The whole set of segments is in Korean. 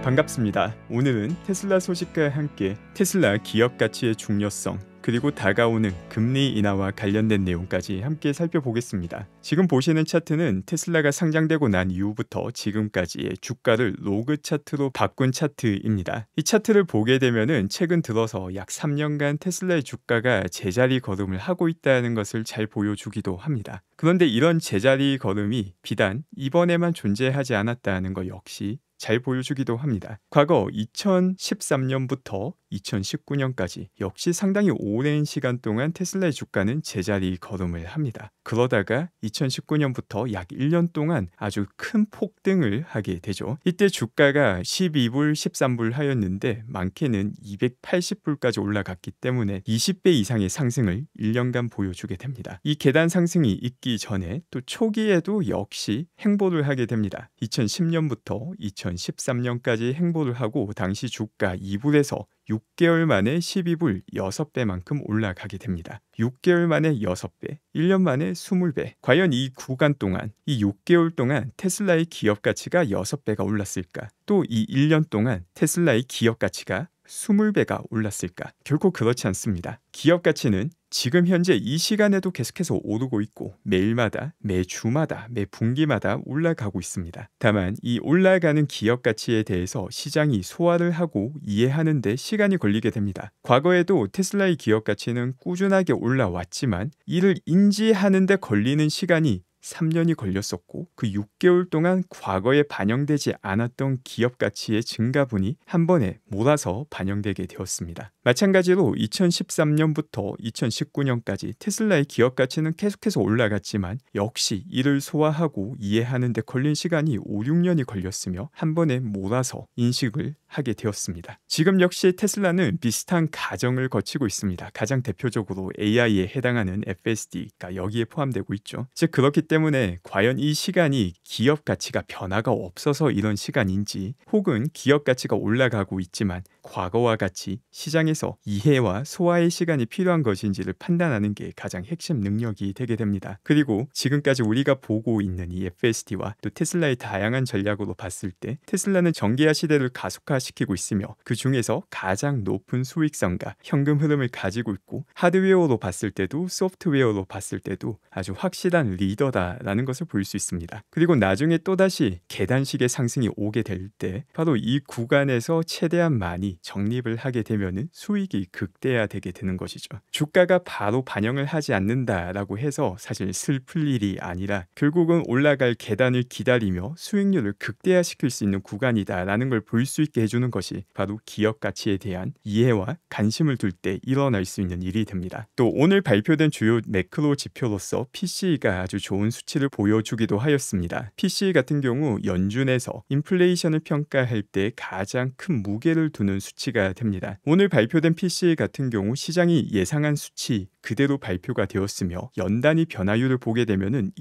반갑습니다. 오늘은 테슬라 소식과 함께 테슬라 기업 가치의 중요성 그리고 다가오는 금리 인하와 관련된 내용까지 함께 살펴보겠습니다. 지금 보시는 차트는 테슬라가 상장되고 난 이후부터 지금까지의 주가를 로그 차트로 바꾼 차트입니다. 이 차트를 보게 되면은 최근 들어서 약 3년간 테슬라의 주가가 제자리 걸음을 하고 있다는 것을 잘 보여주기도 합니다. 그런데 이런 제자리 걸음이 비단 이번에만 존재하지 않았다는 것 역시 잘 보여주기도 합니다. 과거 2013년부터 2019년까지 역시 상당히 오랜 시간 동안 테슬라의 주가는 제자리 걸음을 합니다. 그러다가 2019년부터 약 1년 동안 아주 큰 폭등을 하게 되죠. 이때 주가가 12불, 13불 하였는데 많게는 280불까지 올라갔기 때문에 20배 이상의 상승을 1년간 보여주게 됩니다. 이 계단 상승이 있기 전에 또 초기에도 역시 행보를 하게 됩니다. 2010년부터 2013년까지 행보를 하고 당시 주가 2불에서 6개월 만에 12불 6배만큼 올라가게 됩니다. 6개월 만에 6배, 1년 만에 20배. 과연 이 구간 동안, 이 6개월 동안 테슬라의 기업 가치가 6배가 올랐을까? 또 이 1년 동안 테슬라의 기업 가치가 20배가 올랐을까? 결코 그렇지 않습니다. 기업 가치는 지금 현재 이 시간에도 계속해서 오르고 있고 매일마다, 매주마다, 매분기마다 올라가고 있습니다. 다만 이 올라가는 기업 가치에 대해서 시장이 소화를 하고 이해하는 데 시간이 걸리게 됩니다. 과거에도 테슬라의 기업 가치는 꾸준하게 올라왔지만 이를 인지하는 데 걸리는 시간이 3년이 걸렸었고 그 6개월 동안 과거에 반영되지 않았던 기업 가치의 증가분이 한 번에 몰아서 반영되게 되었습니다. 마찬가지로 2013년부터 2019년까지 테슬라의 기업 가치는 계속해서 올라갔지만 역시 이를 소화하고 이해하는 데 걸린 시간이 5, 6년이 걸렸으며 한 번에 몰아서 인식을 하게 되었습니다. 지금 역시 테슬라는 비슷한 과정을 거치고 있습니다. 가장 대표적으로 AI에 해당하는 FSD가 여기에 포함되고 있죠. 즉 그렇기 때문에 과연 이 시간이 기업 가치가 변화가 없어서 이런 시간인지 혹은 기업 가치가 올라가고 있지만 과거와 같이 시장에서 이해와 소화의 시간이 필요한 것인지를 판단하는 게 가장 핵심 능력이 되게 됩니다. 그리고 지금까지 우리가 보고 있는 이 FSD와 또 테슬라의 다양한 전략으로 봤을 때 테슬라는 전기화 시대를 가속화시키고 있으며 그 중에서 가장 높은 수익성과 현금 흐름을 가지고 있고 하드웨어로 봤을 때도 소프트웨어로 봤을 때도 아주 확실한 리더다라는 것을 볼 수 있습니다. 그리고 나중에 또다시 계단식의 상승이 오게 될 때 바로 이 구간에서 최대한 많이 적립을 하게 되면은 수익이 극대화되게 되는 것이죠. 주가가 바로 반영을 하지 않는다라고 해서 사실 슬플 일이 아니라 결국은 올라갈 계단을 기다리며 수익률을 극대화시킬 수 있는 구간이다라는 걸 볼 수 있게 해주는 것이 바로 기업 가치에 대한 이해와 관심을 둘 때 일어날 수 있는 일이 됩니다. 또 오늘 발표된 주요 매크로 지표로서 PCE가 아주 좋은 수치를 보여주기도 하였습니다. PCE 같은 경우 연준에서 인플레이션을 평가할 때 가장 큰 무게를 두는 수치가 됩니다. 오늘 발표된 PCE 같은 경우 시장이 예상한 수치 그대로 발표가 되었으며 연단위 변화율을 보게 되면은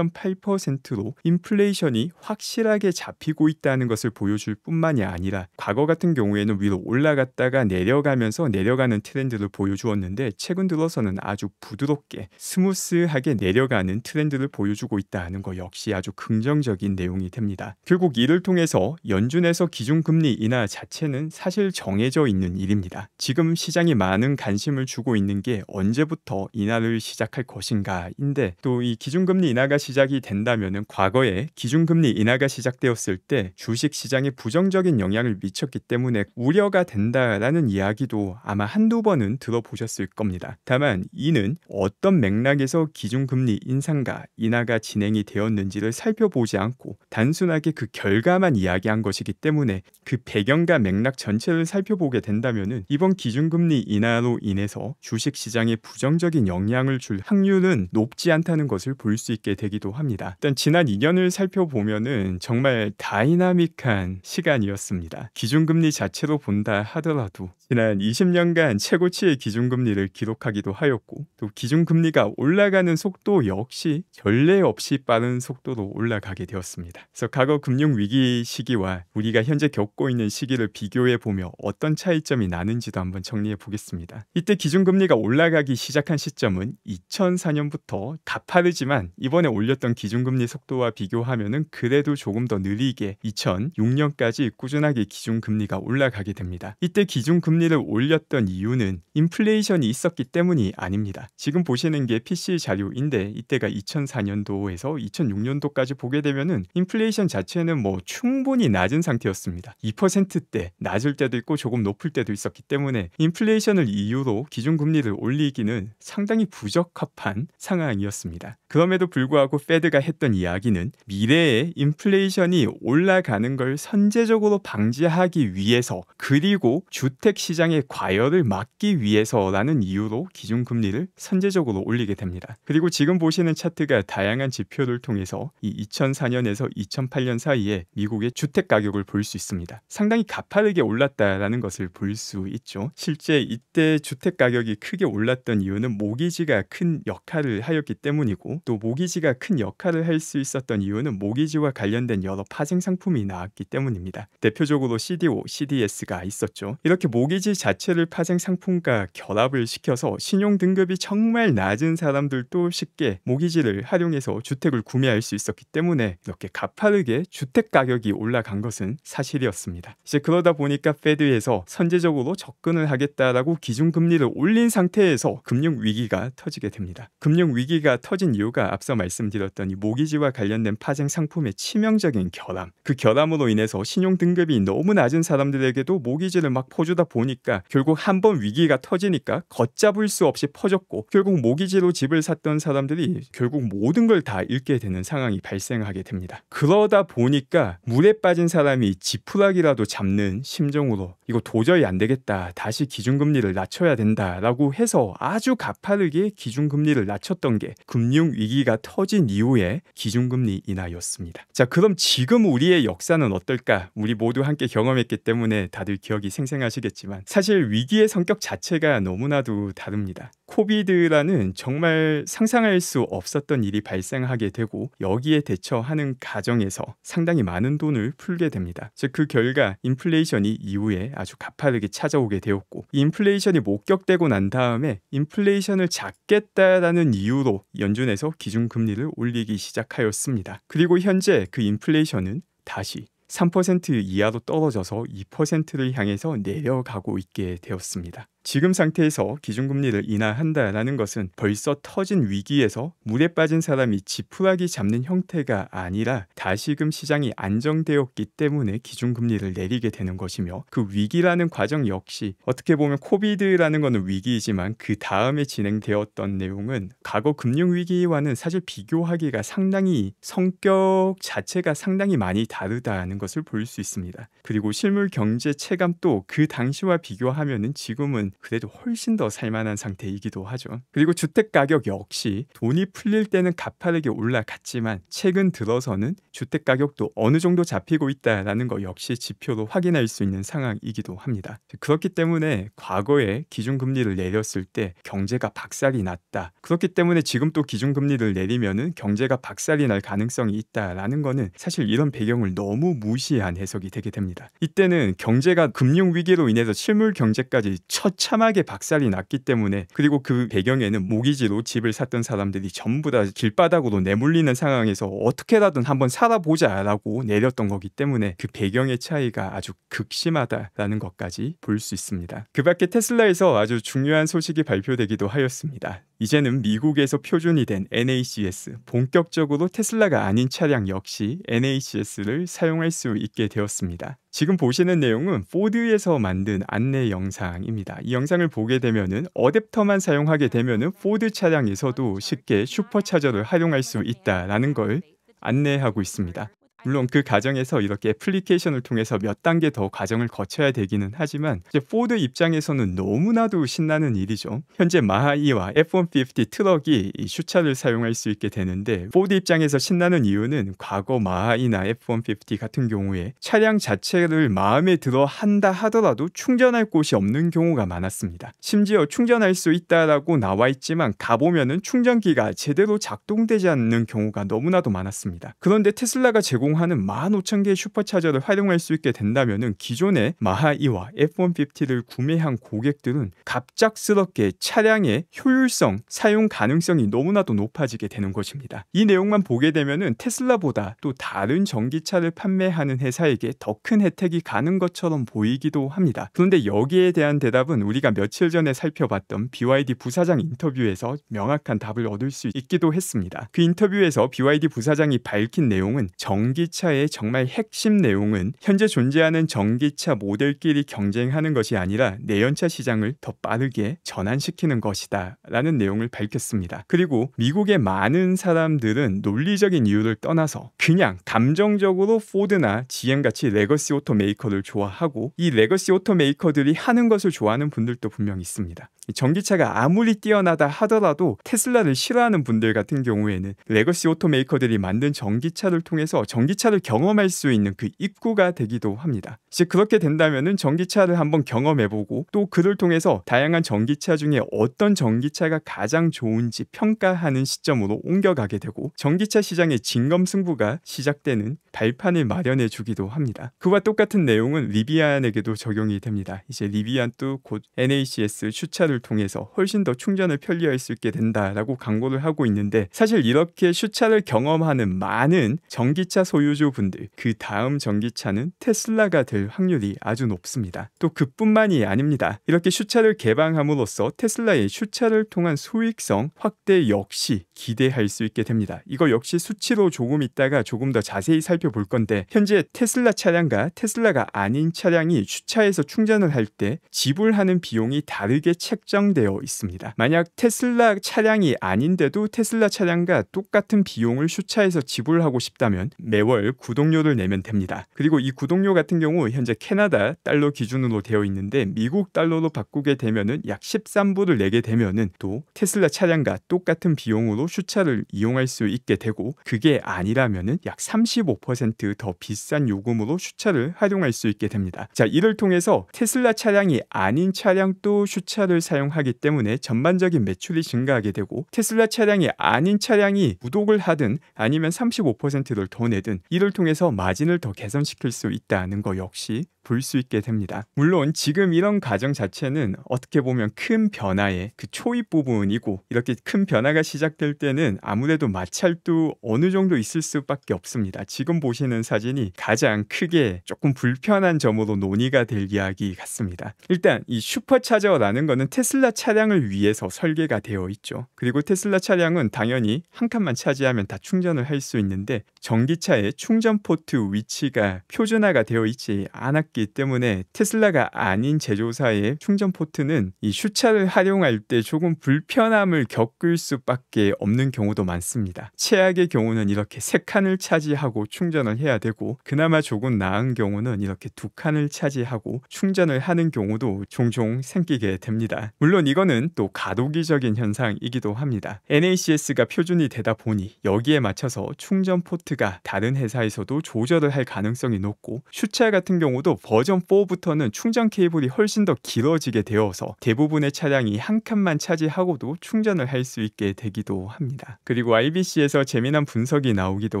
2.8%로 인플레이션이 확실하게 잡히고 있다는 것을 보여줄 뿐만이 아니라 과거 같은 경우에는 위로 올라갔다가 내려가면서 내려가는 트렌드를 보여주었는데 최근 들어서는 아주 부드럽게 스무스하게 내려가는 트렌드를 보여주고 있다는 것 역시 아주 긍정적인 내용이 됩니다. 결국 이를 통해서 연준에서 기준금리 인하 자체는 사실 정해져 있는 일입니다. 지금 시장이 많은 관심을 주고 있는 게 언제부터 인하를 시작할 것인가인데 또 이 기준금리 인하가 시작이 된다면은 과거에 기준금리 인하가 시작되었을 때 주식 시장에 부정적인 영향을 미쳤기 때문에 우려가 된다라는 이야기도 아마 한두 번은 들어보셨을 겁니다. 다만 이는 어떤 맥락에서 기준금리 인상과 인하가 진행이 되었는지를 살펴보지 않고 단순하게 그 결과만 이야기한 것이기 때문에 그 배경과 맥락 전체를 살펴보게 된다면은 이번 기준금리 인하로 인해서 주식 시장에 부정적인 영향을 줄 확률은 높지 않다는 것을 볼 수 있게 되기도 합니다. 일단 지난 2년을 살펴보면은 정말 다이나믹한 시간이었습니다. 기준금리 자체로 본다 하더라도 지난 20년간 최고치의 기준금리를 기록하기도 하였고 또 기준금리가 올라가는 속도 역시 전례 전례 없이 빠른 속도로 올라가게 되었습니다. 그래서 과거 금융위기 시기와 우리가 현재 겪고 있는 시기를 비교해 보며 어떤 차이점이 나는지도 한번 정리해 보겠습니다. 이때 기준금리가 올라가기 시작한 시점은 2004년부터 가파르지만 이번에 올렸던 기준금리 속도와 비교하면은 그래도 조금 더 느리게 2006년까지 꾸준하게 기준금리가 올라가게 됩니다. 이때 기준금리를 올렸던 이유는 인플레이션이 있었기 때문이 아닙니다. 지금 보시는 게 PC 자료인데 이때가 2004년도에서 2006년도까지 보게 되면은 인플레이션 자체는 뭐 충분히 낮은 상태였습니다. 2%대 낮을 때도 있고 조금 높을 때도 있었기 때문에 인플레이션을 이유로 기준금리를 올리기는 상당히 부적합한 상황이었습니다. 그럼에도 불구하고 페드가 했던 이야기는 미래에 인플레이션이 올라가는 걸 선제적으로 방지하기 위해서 그리고 주택시장의 과열을 막기 위해서라는 이유로 기준금리를 선제적으로 올리게 됩니다. 그리고 지금 보시는 차트가 다양한 지표를 통해서 이 2004년에서 2008년 사이에 미국의 주택 가격을 볼 수 있습니다. 상당히 가파르게 올랐다라는 것을 볼 수 있죠. 실제 이때 주택 가격이 크게 올랐던 이유는 모기지가 큰 역할을 하였기 때문이고 또 모기지가 큰 역할을 할 수 있었던 이유는 모기지와 관련된 여러 파생 상품이 나왔기 때문입니다. 대표적으로 CDO, CDS가 있었죠. 이렇게 모기지 자체를 파생 상품과 결합을 시켜서 신용 등급이 정말 낮은 사람들도 쉽게 모기지를 활용해서 주택을 구매할 수 있었기 때문에 이렇게 가파르게 주택 가격이 올라간 것은 사실이었습니다. 이제 그러다 보니까 페드에서 선제적으로 접근을 하겠다라고 기준금리를 올린 상태에서 금융위기가 터지게 됩니다. 금융위기가 터진 이유가 앞서 말씀드렸던 이 모기지와 관련된 파생 상품의 치명적인 결함, 그 결함으로 인해서 신용 등급이 너무 낮은 사람들에게도 모기지를 막 퍼주다 보니까 결국 한번 위기가 터지니까 걷잡을 수 없이 퍼졌고 결국 모기지로 집을 샀던 사람들이 결국 모든 걸 다 잃게 되는 상황이 발생하게 됩니다. 그러다 보니까 물에 빠진 사람이 지푸라기라도 잡는 심정으로 이거 도저히 안 되겠다, 다시 기준금리를 낮춰야 된다라고 해서 아주 가파르게 기준금리를 낮췄던 게 금융위기가 터진 이후에 기준금리 인하였습니다. 자, 그럼 지금 우리의 역사는 어떨까? 우리 모두 함께 경험했기 때문에 다들 기억이 생생하시겠지만 사실 위기의 성격 자체가 너무나도 다릅니다. 코비드라는 정말 상상할 수 없었던 일이 발생하게 되고 여기에 대처하는 과정에서 상당히 많은 돈을 풀게 됩니다. 즉 그 결과 인플레이션이 이후에 아주 가파르게 찾아오게 되었고 이 인플레이션이 목격되고 난 다음에 인플레이션을 잡겠다라는 이유로 연준에서 기준금리를 올리기 시작하였습니다. 그리고 현재 그 인플레이션은 다시 3% 이하로 떨어져서 2%를 향해서 내려가고 있게 되었습니다. 지금 상태에서 기준금리를 인하한다라는 것은 벌써 터진 위기에서 물에 빠진 사람이 지푸라기 잡는 형태가 아니라 다시금 시장이 안정되었기 때문에 기준금리를 내리게 되는 것이며 그 위기라는 과정 역시 어떻게 보면 코비드라는 것은 위기이지만 그 다음에 진행되었던 내용은 과거 금융위기와는 사실 비교하기가 상당히 성격 자체가 상당히 많이 다르다는 것을 볼 수 있습니다. 그리고 실물 경제 체감도 그 당시와 비교하면은 지금은 그래도 훨씬 더 살만한 상태이기도 하죠. 그리고 주택 가격 역시 돈이 풀릴 때는 가파르게 올라갔지만 최근 들어서는 주택 가격도 어느 정도 잡히고 있다라는 것 역시 지표로 확인할 수 있는 상황이기도 합니다. 그렇기 때문에 과거에 기준금리를 내렸을 때 경제가 박살이 났다. 그렇기 때문에 지금 또 기준금리를 내리면은 경제가 박살이 날 가능성이 있다라는 거는 사실 이런 배경을 너무 무시한 해석이 되게 됩니다. 이때는 경제가 금융위기로 인해서 실물 경제까지 처참하게 박살이 났기 때문에 그리고 그 배경에는 모기지로 집을 샀던 사람들이 전부 다 길바닥으로 내몰리는 상황에서 어떻게라든 한번 살아보자라고 내렸던 거기 때문에 그 배경의 차이가 아주 극심하다라는 것까지 볼 수 있습니다. 그 밖에 테슬라에서 아주 중요한 소식이 발표되기도 하였습니다. 이제는 미국에서 표준이 된 NACS, 본격적으로 테슬라가 아닌 차량 역시 NACS를 사용할 수 있게 되었습니다. 지금 보시는 내용은 포드에서 만든 안내 영상입니다. 이 영상을 보게 되면은 어댑터만 사용하게 되면은 포드 차량에서도 쉽게 슈퍼차저를 활용할 수 있다라는 걸 안내하고 있습니다. 물론 그 과정에서 이렇게 애플리케이션을 통해서 몇 단계 더 과정을 거쳐야 되기는 하지만 이제 포드 입장에서는 너무나도 신나는 일이죠. 현재 마하2와 F-150 트럭이 이 슈차를 사용할 수 있게 되는데 포드 입장에서 신나는 이유는 과거 마하2나 F-150 같은 경우에 차량 자체를 마음에 들어 한다 하더라도 충전할 곳이 없는 경우가 많았습니다. 심지어 충전할 수 있다라고 나와 있지만 가보면은 충전기가 제대로 작동되지 않는 경우가 너무나도 많았습니다. 그런데 테슬라가 제공하는 15,000개의 슈퍼차저를 활용할 수 있게 된다면은 기존의 마하2와 F-150를 구매한 고객들은 갑작스럽게 차량의 효율성, 사용 가능성이 너무나도 높아지게 되는 것입니다. 이 내용만 보게 되면은 테슬라보다 또 다른 전기차를 판매하는 회사에게 더 큰 혜택이 가는 것처럼 보이기도 합니다. 그런데 여기에 대한 대답은 우리가 며칠 전에 살펴봤던 BYD 부사장 인터뷰에서 명확한 답을 얻을 수 있기도 했습니다. 그 인터뷰에서 BYD 부사장이 밝힌 내용은 전기차의 정말 핵심 내용은 현재 존재하는 전기차 모델끼리 경쟁하는 것이 아니라 내연차 시장을 더 빠르게 전환시키는 것이다 라는 내용을 밝혔습니다. 그리고 미국의 많은 사람들은 논리적인 이유를 떠나서 그냥 감정적으로 포드나 GM같이 레거시 오토메이커를 좋아하고 이 레거시 오토메이커들이 하는 것을 좋아하는 분들도 분명 있습니다. 전기차가 아무리 뛰어나다 하더라도 테슬라를 싫어하는 분들 같은 경우에는 레거시 오토메이커들이 만든 전기차를 통해서 전기차를 경험할 수 있는 그 입구가 되기도 합니다. 이제 그렇게 된다면은 전기차를 한번 경험해보고 또 그를 통해서 다양한 전기차 중에 어떤 전기차가 가장 좋은지 평가하는 시점으로 옮겨가게 되고 전기차 시장의 진검승부가 시작되는 발판을 마련해 주기도 합니다. 그와 똑같은 내용은 리비안에게도 적용이 됩니다. 이제 리비안도 곧 NACS 슈차를 통해서 훨씬 더 충전을 편리할 수 있게 된다라고 광고를 하고 있는데 사실 이렇게 슈차를 경험하는 많은 전기차 소유주분들 그 다음 전기차는 테슬라가 될 확률이 아주 높습니다. 또 그뿐만이 아닙니다. 이렇게 슈차를 개방함으로써 테슬라의 슈차를 통한 수익성 확대 역시 기대할 수 있게 됩니다. 이거 역시 수치로 조금 있다가 조금 더 자세히 살펴볼 건데 현재 테슬라 차량과 테슬라가 아닌 차량이 슈차에서 충전을 할 때 지불하는 비용이 다르게 책정되어 있습니다. 만약 테슬라 차량이 아닌데도 테슬라 차량과 똑같은 비용을 슈차에서 지불하고 싶다면 매월 구독료를 내면 됩니다. 그리고 이 구독료 같은 경우 현재 캐나다 달러 기준으로 되어 있는데 미국 달러로 바꾸게 되면은 약 13불을 내게 되면은 또 테슬라 차량과 똑같은 비용으로 슈차를 이용할 수 있게 되고 그게 아니라면은 약 35% 더 비싼 요금으로 슈차를 활용할 수 있게 됩니다. 자, 이를 통해서 테슬라 차량이 아닌 차량도 슈차를 사용하기 때문에 전반적인 매출이 증가하게 되고 테슬라 차량이 아닌 차량이 구독을 하든 아니면 35%를 더 내든 이를 통해서 마진을 더 개선시킬 수 있다는 거 역시 볼 수 있게 됩니다. 물론 지금 이런 과정 자체는 어떻게 보면 큰 변화의 그 초입 부분이고 이렇게 큰 변화가 시작될 때는 아무래도 마찰도 어느 정도 있을 수밖에 없습니다. 지금 보시는 사진이 가장 크게 조금 불편한 점으로 논의가 될 이야기 같습니다. 일단 이 슈퍼차저라는 거는 테슬라 차량을 위해서 설계가 되어 있죠. 그리고 테슬라 차량은 당연히 한 칸만 차지하면 다 충전을 할 수 있는데 전기차의 충전 포트 위치가 표준화가 되어 있지 않았기 때문에 테슬라가 아닌 제조사의 충전 포트는 이 슈차를 활용할 때 조금 불편함을 겪을 수밖에 없는 경우도 많습니다. 최악의 경우는 이렇게 3칸을 차지하고 충전을 해야 되고 그나마 조금 나은 경우는 이렇게 2칸을 차지하고 충전을 하는 경우도 종종 생기게 됩니다. 물론 이거는 또 가도기적인 현상이기도 합니다. NACS가 표준이 되다 보니 여기에 맞춰서 충전 포트가 다른 회사에서도 조절을 할 가능성이 높고 슈차 같은 경우도 버전 4부터는 충전 케이블이 훨씬 더 길어지게 되어서 대부분의 차량이 한 칸만 차지하고도 충전을 할 수 있게 되기도 합니다. 그리고 IBC에서 재미난 분석이 나오기도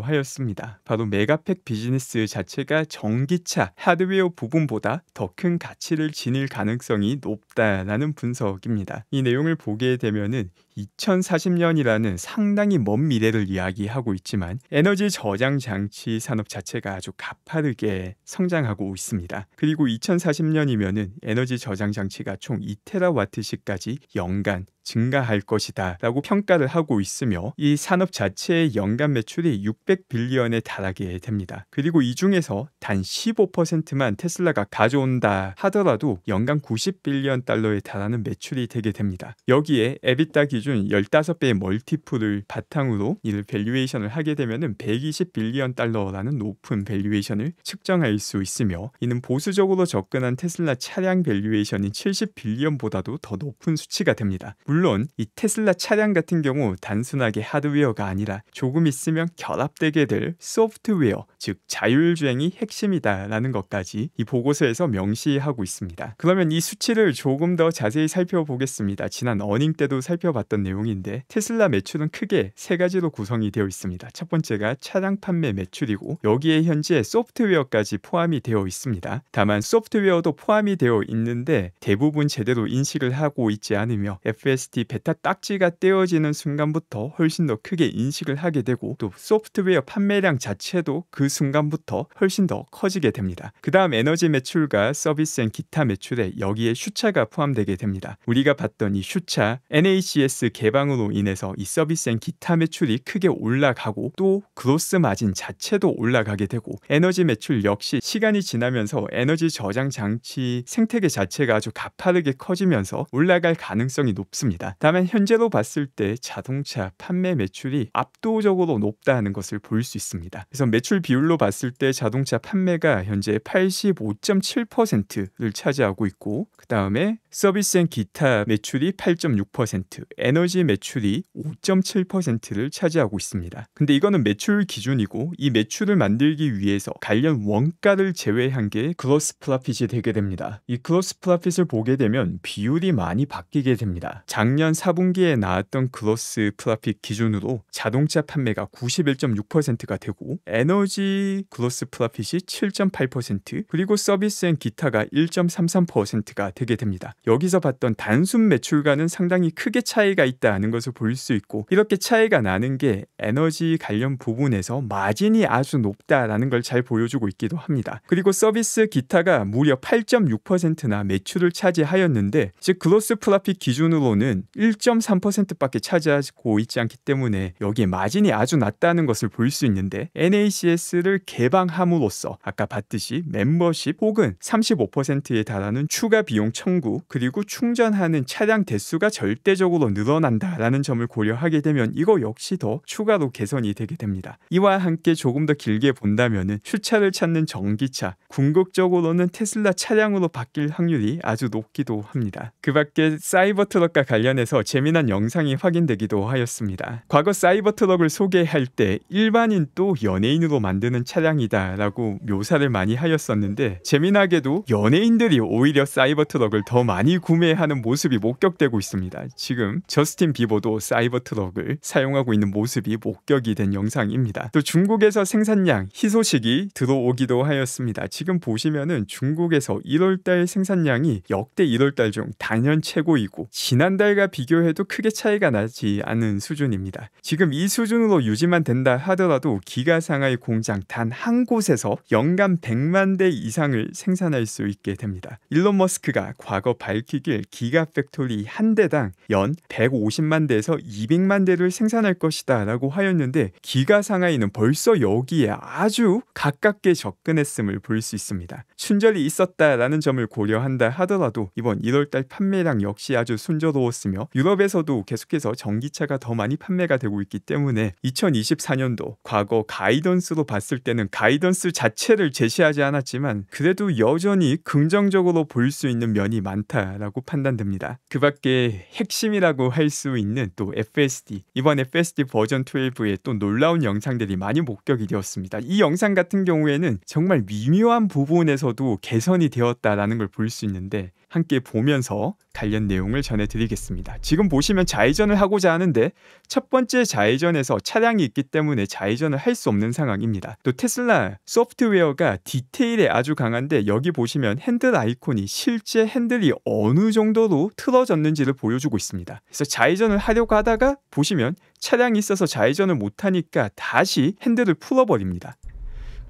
하였습니다. 바로 메가팩 비즈니스 자체가 전기차 하드웨어 부분보다 더 큰 가치를 지닐 가능성이 높다라는 분석입니다. 이 내용을 보게 되면은 2040년이라는 상당히 먼 미래를 이야기하고 있지만 에너지 저장 장치 산업 자체가 아주 가파르게 성장하고 있습니다. 그리고 2040년이면은 에너지 저장 장치가 총 2테라와트씩까지 연간 증가할 것이다 라고 평가를 하고 있으며 이 산업 자체의 연간 매출이 600빌리언에 달하게 됩니다. 그리고 이 중에서 단 15%만 테슬라가 가져온다 하더라도 연간 90빌리언 달러에 달하는 매출이 되게 됩니다. 여기에 에비타 기준 15배의 멀티플을 바탕으로 이를 밸류에이션을 하게 되면 120빌리언 달러라는 높은 밸류에이션을 측정할 수 있으며, 이는 보수적으로 접근한 테슬라 차량 밸류에이션인 70빌리언보다도 더 높은 수치가 됩니다. 물론 이 테슬라 차량 같은 경우 단순하게 하드웨어가 아니라 조금 있으면 결합되게 될 소프트웨어, 즉 자율주행이 핵심이다라는 것까지 이 보고서에서 명시하고 있습니다. 그러면 이 수치를 조금 더 자세히 살펴보겠습니다. 지난 어닝 때도 살펴봤던 내용인데, 테슬라 매출은 크게 세 가지로 구성이 되어 있습니다. 첫 번째가 차량 판매 매출이고, 여기에 현재 소프트웨어까지 포함이 되어 있습니다. 다만 소프트웨어도 포함이 되어 있는데 대부분 제대로 인식을 하고 있지 않으며 FSD 베타 딱지가 떼어지는 순간부터 훨씬 더 크게 인식을 하게 되고, 또 소프트웨어 판매량 자체도 그 순간부터 훨씬 더 커지게 됩니다. 그 다음 에너지 매출과 서비스 앤 기타 매출에 여기에 슈차가 포함되게 됩니다. 우리가 봤던 이 슈차 NACS 개방으로 인해서 이 서비스 앤 기타 매출이 크게 올라가고, 또 그로스 마진 자체도 올라가게 되고, 에너지 매출 역시 시간이 지나면서 에너지 저장 장치 생태계 자체가 아주 가파르게 커지면서 올라갈 가능성이 높습니다. 다만 현재로 봤을 때 자동차 판매 매출이 압도적으로 높다는 것을 볼 수 있습니다. 그래서 매출 비율로 봤을 때 자동차 판매가 현재 85.7%를 차지하고 있고, 그 다음에 서비스 앤 기타 매출이 8.6%, 에너지 매출이 5.7%를 차지하고 있습니다. 근데 이거는 매출 기준이고, 이 매출을 만들기 위해서 관련 원가를 제외한 게 그로스 프로핏이 되게 됩니다. 이 그로스 프로핏을 보게 되면 비율이 많이 바뀌게 됩니다. 작년 4분기에 나왔던 그로스 프로핏 기준으로 자동차 판매가 91.6%가 되고, 에너지 그로스 프로핏이 7.8%, 그리고 서비스 앤 기타가 1.33%가 되게 됩니다. 여기서 봤던 단순 매출과는 상당히 크게 차이가 있다는 것을 볼 수 있고, 이렇게 차이가 나는 게 에너지 관련 부분에서 마진이 아주 높다라는 걸 잘 보여주고 있기도 합니다. 그리고 서비스 기타가 무려 8.6%나 매출을 차지하였는데, 즉 그로스 프로핏 기준으로는 1.3%밖에 차지하고 있지 않기 때문에 여기에 마진이 아주 낮다는 것을 볼 수 있는데, NACS를 개방함으로써 아까 봤듯이 멤버십 혹은 35%에 달하는 추가 비용 청구, 그리고 충전하는 차량 대수가 절대적으로 늘어난다라는 점을 고려하게 되면 이거 역시 더 추가로 개선이 되게 됩니다. 이와 함께 조금 더 길게 본다면은 슈차를 찾는 전기차, 궁극적으로는 테슬라 차량으로 바뀔 확률이 아주 높기도 합니다. 그 밖에 사이버 트럭과 관련해서 재미난 영상이 확인되기도 하였습니다. 과거 사이버 트럭을 소개할 때 일반인 또 연예인으로 만드는 차량이다 라고 묘사를 많이 하였었는데, 재미나게도 연예인들이 오히려 사이버 트럭을 더 많이 구매하는 모습이 목격되고 있습니다. 지금 저스틴 비버도 사이버 트럭을 사용하고 있는 모습이 목격이 된 영상입니다. 또 중국에서 생산량 희소식이 들어오기도 하였습니다. 지금 보시면은 중국에서 1월달 생산량이 역대 1월달 중 단연 최고이고, 지난달과 비교해도 크게 차이가 나지 않은 수준입니다. 지금 이 수준으로 유지만 된다 하더라도 기가상하의 공장 단 한 곳에서 연간 100만 대 이상을 생산할 수 있게 됩니다. 일론 머스크가 과거 밝히길 기가 팩토리 한 대당 연 150만 대에서 200만 대를 생산할 것이다 라고 하였는데, 기가 상하이는 벌써 여기에 아주 가깝게 접근했음을 볼 수 있습니다. 춘절이 있었다라는 점을 고려한다 하더라도 이번 1월달 판매량 역시 아주 순조로웠으며, 유럽에서도 계속해서 전기차가 더 많이 판매가 되고 있기 때문에 2024년도 과거 가이던스로 봤을 때는 가이던스 자체를 제시하지 않았지만 그래도 여전히 긍정적으로 볼 수 있는 면이 많다라고 판단됩니다. 그 밖에 핵심이라고 할 수 있는 또 FSD, 이번 FSD 버전 12에 또 놀라운 영상들이 많이 목격이 되었습니다. 이 영상 같은 경우에는 정말 미묘한 부분에서도 개선이 되었다라는 걸 볼 수 있는데, 함께 보면서 관련 내용을 전해드리겠습니다. 지금 보시면 좌회전을 하고자 하는데 첫 번째 좌회전에서 차량이 있기 때문에 좌회전을 할 수 없는 상황입니다. 또 테슬라 소프트웨어가 디테일에 아주 강한데, 여기 보시면 핸들 아이콘이 실제 핸들이 어느 정도로 틀어졌는지를 보여주고 있습니다. 그래서 좌회전을 하려고 하다가 보시면 차량이 있어서 좌회전을 못하니까 다시 핸들을 풀어버립니다.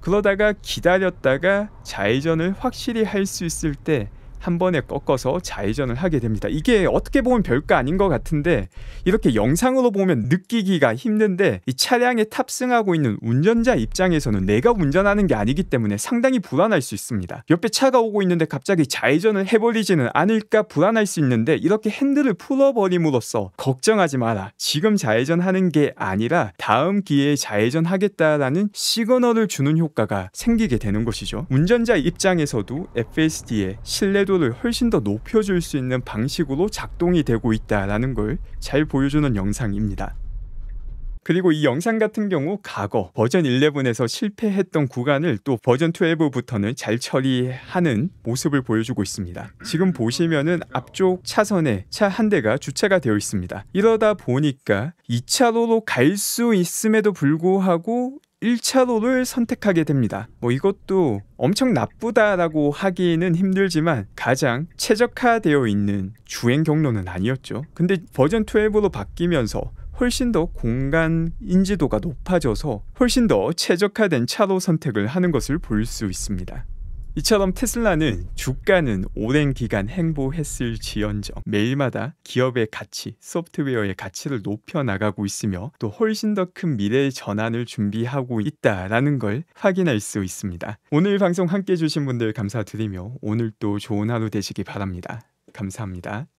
그러다가 기다렸다가 좌회전을 확실히 할 수 있을 때 한 번에 꺾어서 좌회전을 하게 됩니다. 이게 어떻게 보면 별거 아닌 것 같은데 이렇게 영상으로 보면 느끼기가 힘든데 이 차량에 탑승하고 있는 운전자 입장에서는 내가 운전하는 게 아니기 때문에 상당히 불안할 수 있습니다. 옆에 차가 오고 있는데 갑자기 좌회전을 해버리지는 않을까 불안할 수 있는데 이렇게 핸들을 풀어버림으로써 걱정하지 마라, 지금 좌회전하는 게 아니라 다음 기회에 좌회전하겠다라는 시그널을 주는 효과가 생기게 되는 것이죠. 운전자 입장에서도 FSD의 신뢰도를 훨씬 더 높여줄 수 있는 방식으로 작동이 되고 있다라는 걸 잘 보여주는 영상입니다. 그리고 이 영상 같은 경우 과거 버전 11에서 실패했던 구간을 또 버전 12부터는 잘 처리하는 모습을 보여주고 있습니다. 지금 보시면은 앞쪽 차선에 차 한 대가 주차가 되어 있습니다. 이러다 보니까 2차로로 갈 수 있음에도 불구하고 1차로를 선택하게 됩니다. 이것도 엄청 나쁘다라고 하기는 힘들지만 가장 최적화되어 있는 주행 경로는 아니었죠. 근데 버전 12로 바뀌면서 훨씬 더 공간 인지도가 높아져서 훨씬 더 최적화된 차로 선택을 하는 것을 볼 수 있습니다. 이처럼 테슬라는 주가는 오랜 기간 행보했을지언정 매일마다 기업의 가치, 소프트웨어의 가치를 높여나가고 있으며 또 훨씬 더 큰 미래의 전환을 준비하고 있다라는 걸 확인할 수 있습니다. 오늘 방송 함께 해주신 분들 감사드리며 오늘도 좋은 하루 되시기 바랍니다. 감사합니다.